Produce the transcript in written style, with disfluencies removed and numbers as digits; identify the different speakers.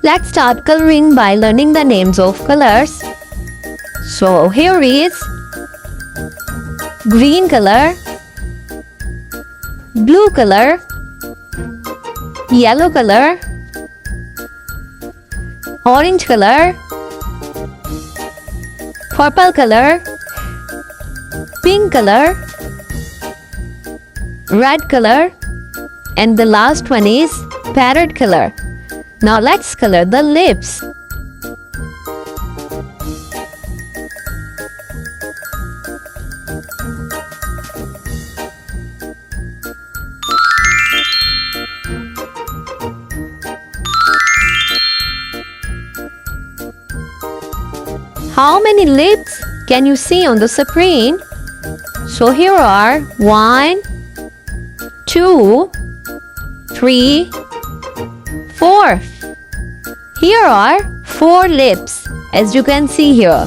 Speaker 1: Let's start coloring by learning the names of colors. So here is green color, blue color, yellow color, orange color, purple color, pink color, red color, and the last one is parrot color. Now let's color the lips. How many lips can you see on the screen? So here are 1, 2, 3, 4. Here are 4 lips, as you can see here.